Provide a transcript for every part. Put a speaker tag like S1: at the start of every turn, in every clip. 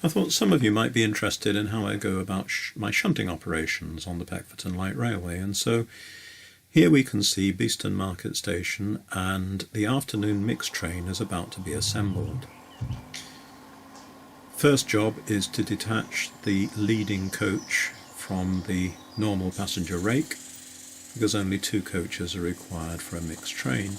S1: I thought some of you might be interested in how I go about my shunting operations on the Peckforton Light Railway, and so here we can see Beeston Market Station and the afternoon mixed train is about to be assembled. First job is to detach the leading coach from the normal passenger rake, because only 2 coaches are required for a mixed train.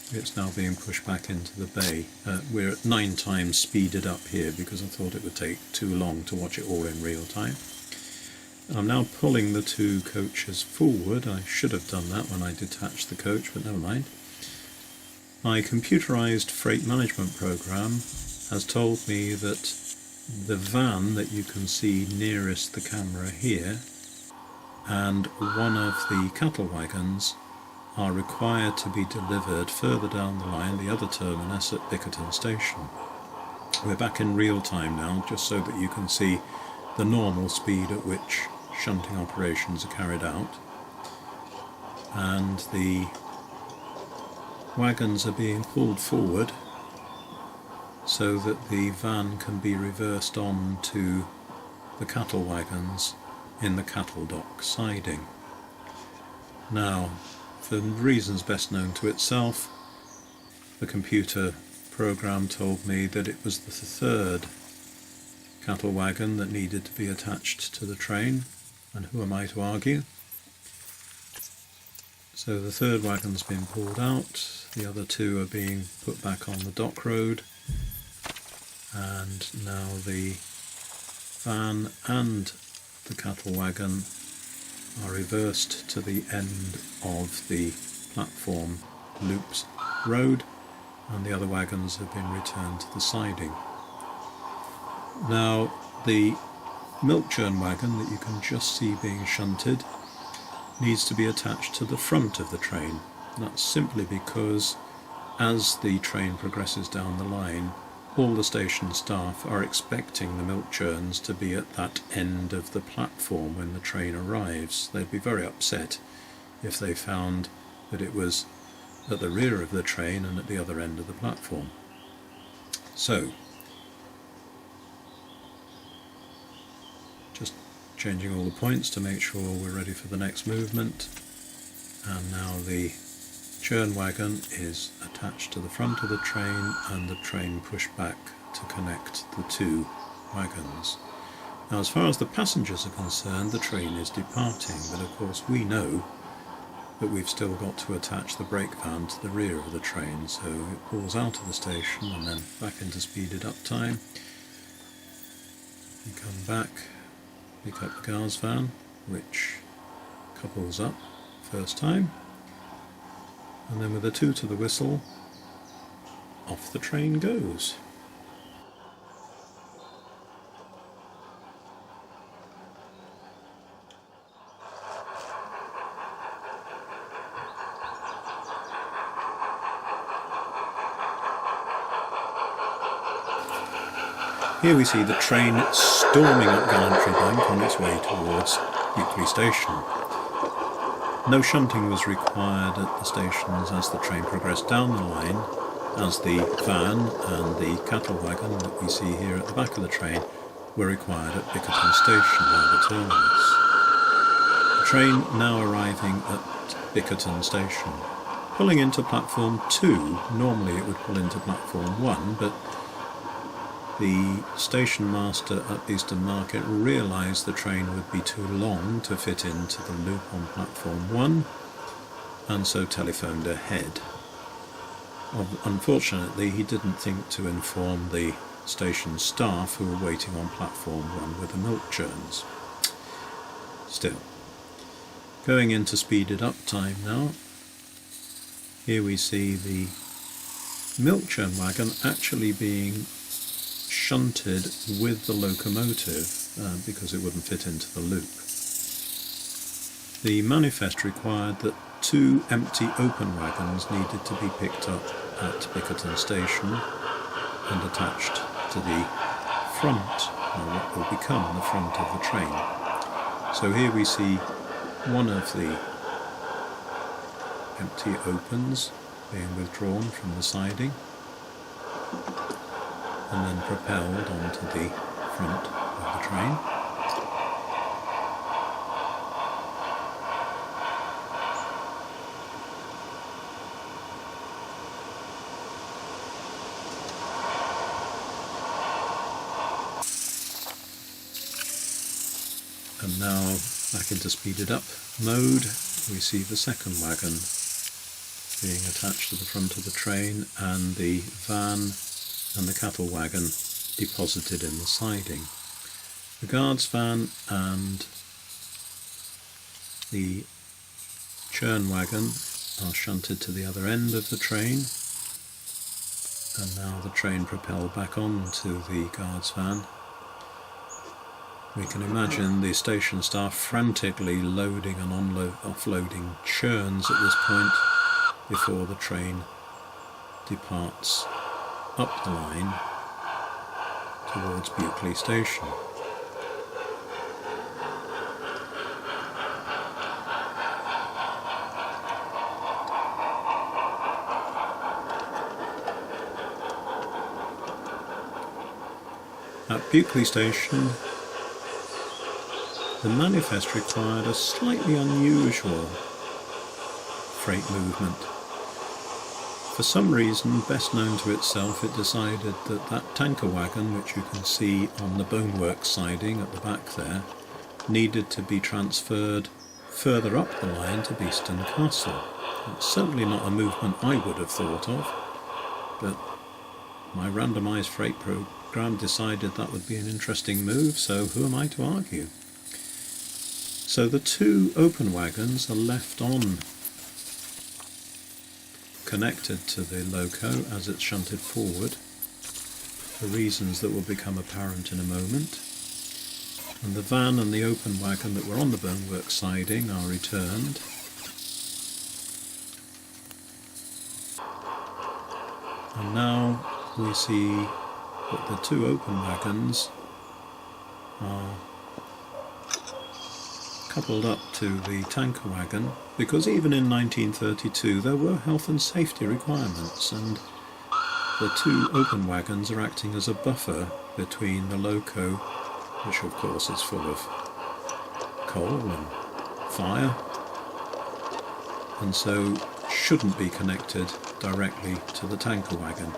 S1: It's now being pushed back into the bay. We're at 9 times speeded up here because I thought it would take too long to watch it all in real time. I'm now pulling the 2 coaches forward. I should have done that when I detached the coach, but never mind. My computerized freight management program has told me that the van that you can see nearest the camera here and one of the cattle wagons are required to be delivered further down the line, the other terminus at Peckforton Station. We're back in real time now, just so that you can see the normal speed at which shunting operations are carried out. And the wagons are being pulled forward so that the van can be reversed on to the cattle wagons in the cattle dock siding. Now, for reasons best known to itself, the computer program told me that it was the 3rd cattle wagon that needed to be attached to the train, and who am I to argue? So the 3rd wagon's been pulled out, the other 2 are being put back on the dock road, and now the van and the cattle wagon are reversed to the end of the platform loops road, and the other wagons have been returned to the siding. Now, the milk churn wagon that you can just see being shunted needs to be attached to the front of the train. That's simply because as the train progresses down the line, all the station staff are expecting the milk churns to be at that end of the platform when the train arrives. They'd be very upset if they found that it was at the rear of the train and at the other end of the platform. So, just changing all the points to make sure we're ready for the next movement. And now the churn wagon is attached to the front of the train and the train pushed back to connect the 2 wagons. Now, as far as the passengers are concerned, the train is departing, but of course we know that we've still got to attach the brake van to the rear of the train, so it pulls out of the station and then back into speeded up time. You come back, pick up the guards van, which couples up first time, and then with a 2 to the whistle, off the train goes. Here we see the train storming up Gallantry Bank on its way towards Euclid Station. No shunting was required at the stations as the train progressed down the line, as the van and the cattle wagon that we see here at the back of the train were required at Peckforton Station by the terminus. The train now arriving at Peckforton Station. Pulling into platform 2, normally it would pull into platform 1, but the station master at Beeston Market realised the train would be too long to fit into the loop on platform 1, and so telephoned ahead. Unfortunately, he didn't think to inform the station staff who were waiting on platform 1 with the milk churns. Still, going into speeded up time now, here we see the milk churn wagon actually being shunted with the locomotive because it wouldn't fit into the loop. The manifest required that 2 empty open wagons needed to be picked up at Peckforton Station and attached to the front, or what will become the front of the train. So here we see one of the empty opens being withdrawn from the siding and then propelled onto the front of the train. And now back into speeded up mode, we see the second wagon being attached to the front of the train and the van and the cattle wagon deposited in the siding. The guard's van and the churn wagon are shunted to the other end of the train, and now the train propelled back onto the guard's van. We can imagine the station staff frantically loading and offloading churns at this point before the train departs up the line towards Buckley Station. At Buckley Station, the manifest required a slightly unusual freight movement. For some reason best known to itself, it decided that that tanker wagon, which you can see on the bonework siding at the back there, needed to be transferred further up the line to Beeston Castle. It's certainly not a movement I would have thought of, but my randomised freight program decided that would be an interesting move, so who am I to argue? So the two open wagons are left on, connected to the loco as it's shunted forward, for reasons that will become apparent in a moment. And the van and the open wagon that were on the bonework siding are returned. And now we see that the two open wagons are coupled up to the tanker wagon, because even in 1932 there were health and safety requirements, and the two open wagons are acting as a buffer between the loco, which of course is full of coal and fire, and so shouldn't be connected directly to the tanker wagon,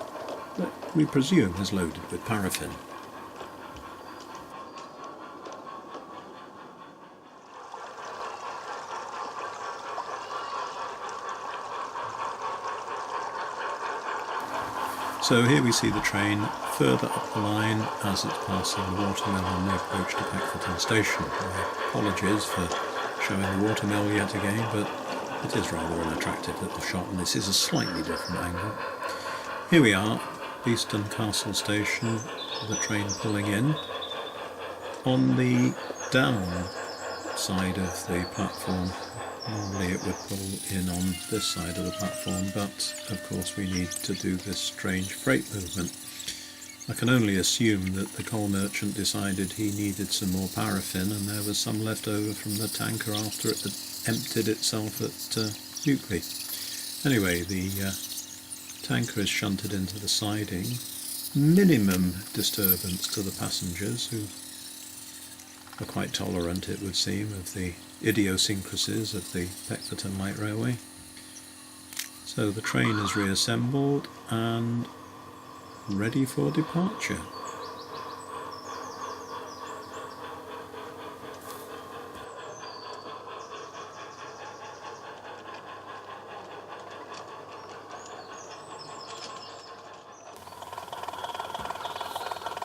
S1: that we presume is loaded with paraffin. So here we see the train further up the line as it's passing the watermill on the approach to Peckforton Station. Apologies for showing the watermill yet again, but it is rather an attractive little shot, and this is a slightly different angle. Here we are, Beeston Castle Station, the train pulling in. On the down side of the platform, normally it would pull in on this side of the platform, but of course we need to do this strange freight movement. I can only assume that the coal merchant decided he needed some more paraffin, and there was some left over from the tanker after it had emptied itself at Buckley. Anyway, the tanker is shunted into the siding. Minimum disturbance to the passengers, who are quite tolerant, it would seem, of the idiosyncrasies of the Peckforton Light Railway. So the train is reassembled and ready for departure.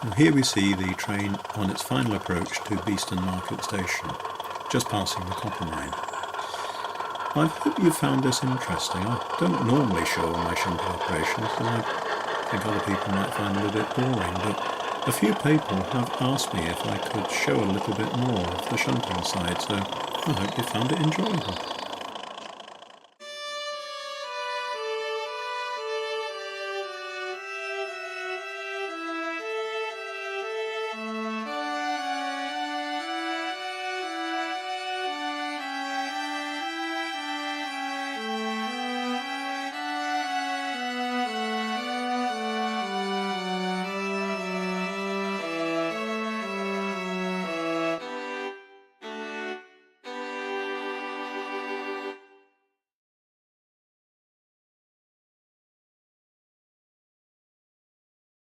S1: And here we see the train on its final approach to Beeston Market Station, just passing the copper mine. I hope you found this interesting. I don't normally show all my shunting operations, and I think other people might find it a bit boring, but a few people have asked me if I could show a little bit more of the shunting side, so I hope you found it enjoyable.